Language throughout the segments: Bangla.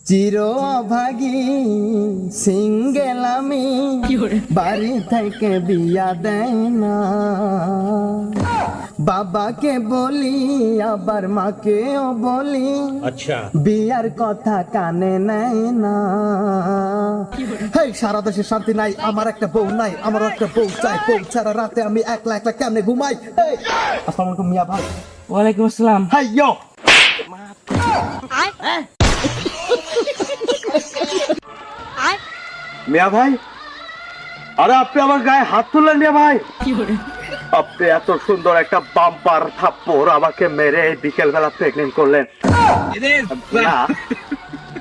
চির অভাগী সিঙ্গেল আমি, বাড়ি থেকে বিয়া দেয় না। বাবাকে বলি আবার মাকেও বলি, আচ্ছা বিয়ার কথা কানে নেয় না। হেই, সারা দেশে শান্তি নাই, আমার একটা বউ নাই, আমার একটা বউ চাই। বউ ছাড়া রাতে আমি একলা একলা কেমনে ঘুমাই। হেই, আসসালামু আলাইকুম মিয়া ভাই। ওয়ালাইকুম আসসালাম। হাই ইয়ো, মিয়া ভাই, আরে আপনি আমার গায়ে হাত তুললেন মিয়া ভাই। আপনি এত সুন্দর একটা বাম্পার থাপ্পড় আমাকে মেরে বিকেল বেলা প্রেগনেন্ট করলেন না,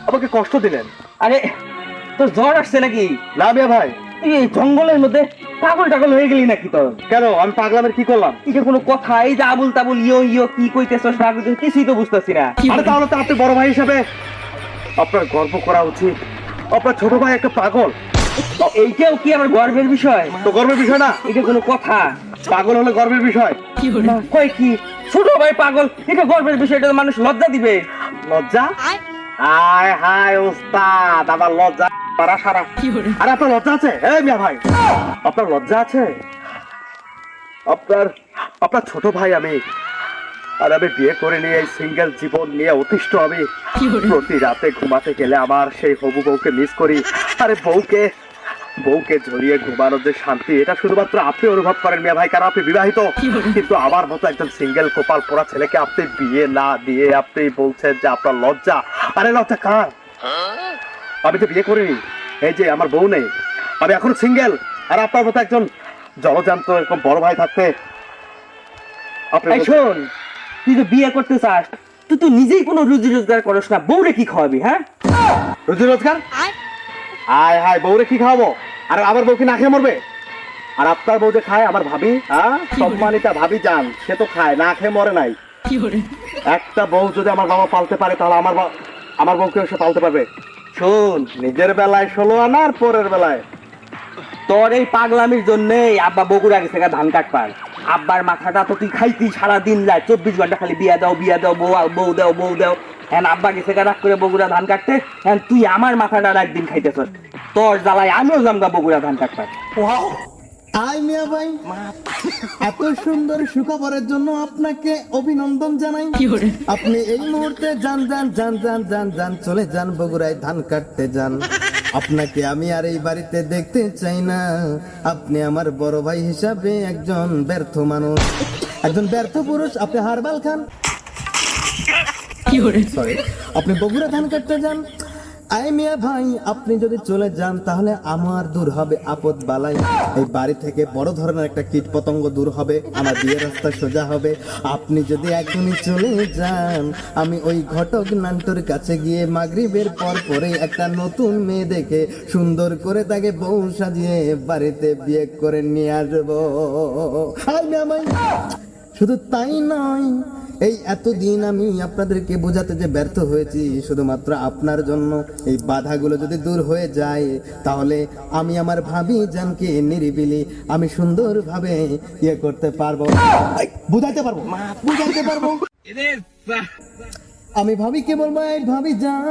আমাকে কষ্ট দিলেন। আরে তোর জ্বর আসছে নাকি? না মিয়া ভাই। এই জঙ্গলের মধ্যে পাগল টাগল হয়ে গেলি নাকি তোর? কেন, আমি পাগলামের কি করলাম? এটা কোনো কথা? এই যে আবুল তাবুল ইয়ো ইয়ো কি কইতেছস না কইতেছস কিছুই তো বুঝতাছি না। আরে তাহলে তো আপনি বড় ভাই হিসাবে আপনার গর্ব করা উচিত। আপনার ছোট ভাই একটা পাগল। এইটাও কি আমার গর্বের বিষয়? তো গর্বের বিষয় না? এটা কোনো কথা? পাগল হলে গর্বের বিষয়। কই কি ছোট ভাই পাগল, এটা গর্বের বিষয়? এটা তো মানুষ লজ্জা দিবে। লজ্জা? আয় হায় ওস্তাদ, আমার লজ্জা পারা সারা। আরে আপনার লজ্জা আছে? এই মিয়া ভাই, আপনার লজ্জা আছে? আপনার আপনার ছোট ভাই আমি, আর আমি বিয়ে করে নিয়ে এই সিঙ্গেল জীবন নিয়ে অতিষ্ঠ আমি। প্রতি রাতে ঘুমাতে গেলে আমার সেই হবু বউকে মিস করি। আরে বউকে জড়িয়ে ঘুমানোর যে শান্তি, এটা শুধুমাত্র আপনি অনুভব করেন মিয়া ভাই, কারণ আপনি বিবাহিত। কিন্তু আমার মতো একজন সিঙ্গেল কপাল পোড়া ছেলেকে আপনি বিয়ে না দিয়ে আপনি বলছেন যে আপনার লজ্জা। আরে লজ্জা কার? আমি তো বিয়ে করিনি, এই যে আমার বউ নেই, আমি এখনো সিঙ্গেল। আর আপনার মতো একজন জলজান্ত এরকম বড় ভাই থাকতে আপনি এই শোন, তুই তো বিয়ে করতে চাস, তুই তো নিজেই কোনো রুজি রোজগার করস না, বউরে কি খাওয়াবি? হ্যাঁ, রুজি রোজগার? হায় হায়, বউরে কি খাওয়াবো? আর আমার বউ কি না খেয়ে মরবে? আর আপনার বউ যে খায়, আমার ভাবি, হ্যাঁ সম্মানিতা ভাবি যান, সে তো খায়, না খেয়ে মরে নাই। একটা বউ যদি আমার বাবা পালতে পারে, তাহলে আমার বউকে সে পালতে পারবে। শোন, নিজের বেলায় 16 আনা আর পরের বেলায়। তোর এই পাগলামির জন্যই আব্বা বগুড়া গেছে ধান কাটবার। আব্বার মাথাটা তো তুই খাইতি সারা দিন যায়, 24 ঘন্টা খালি বিয়া দাও বিয়া দাও, বউ দাও বউ দাও। হ্যাঁ, আব্বা গেছে রাগ করে বগুড়া ধান কাটতে, হ্যাঁ তুই আমার মাথাটা একদিন খাইতেছস। তোর জ্বালায় আমিও জামগা বগুড়া ধান কাটবার। আই মিয়া ভাই, এত সুন্দর সুখবরের জন্য আপনাকে অভিনন্দন জানাই। আপনি এই মুহূর্তে যান চলে যান বগুড়ায় ধান কাটতে যান। আপনাকে আমি আর এই বাড়িতে দেখতে চাই না। আপনি আমার বড় ভাই হিসাবে একজন ব্যর্থ মানুষ, একজন ব্যর্থ পুরুষ। আপনি হারবাল খান। সরি, আপনি বগুড়া ধান কাটতে যান। আই মিয়া ভাই, আপনি যদি চলে যান তাহলে আমার দূর হবে আপদ বালাই। এই বাড়ি থেকে বড় ধরনের একটা কীট পতঙ্গ দূর হবে, আমার বিয়ের রাস্তা সোজা হবে। আপনি যদি এখনই চলে যান, আমি ওই ঘটক নান্টুর কাছে গিয়ে মাগরিবের পর পরে একটা নতুন মেয়ে দেখে সুন্দর করে তাকে বউ সাজিয়ে বাড়িতে বিয়ে করে নিয়ে আসবো। আই মিয়া ভাই, শুধু তাই নয়, এই এতদিন আমি আপনাদেরকে বোঝাতে যে ব্যর্থ হয়েছি, শুধুমাত্র আপনার জন্য এই বাধাগুলো যদি দূর হয়ে যায়, তাহলে আমি আমার ভাবি জানকে নিরিবিলি আমি সুন্দরভাবে ইয়ে করতে পারবো, বুঝাইতে পারবো। আমি ভাবিকে বলবো, এই ভাবি জান,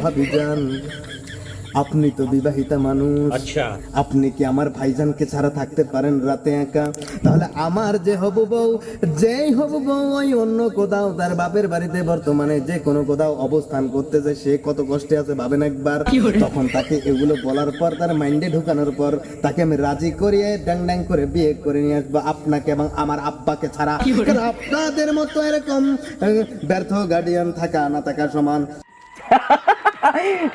ভাবি জান, আপনি তো বিবাহিতা মানুষ। আচ্ছা, আপনি কি আমার ভাইজানকে ছাড়া থাকতে পারেন রাতে একা? তাহলে আমার যে হবু বউ, ওই অন্য কোথাও তার বাপের বাড়িতে বর্তমানে যে কোনো কোথাও অবস্থান করতেছে, সে কত কষ্টে আছে ভাবেন একবার। তখন তাকে এগুলো বলার পর, তার মাইন্ডে ঢুকানোর পর, তাকে আমি রাজি করিয়ে ড্যাং ড্যাং করে বিয়ে করে নিয়ে আসবো আপনাকে এবং আমার আব্বাকে ছাড়া। কারণ আপনাদের মতো এরকম ব্যর্থ গার্ডিয়ান থাকা না থাকা সমান।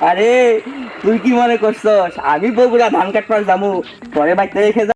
আরে তুই কি মনে করছস আমি বগুড়া ধান কাটবার যাবো, পরে বাইতে রেখে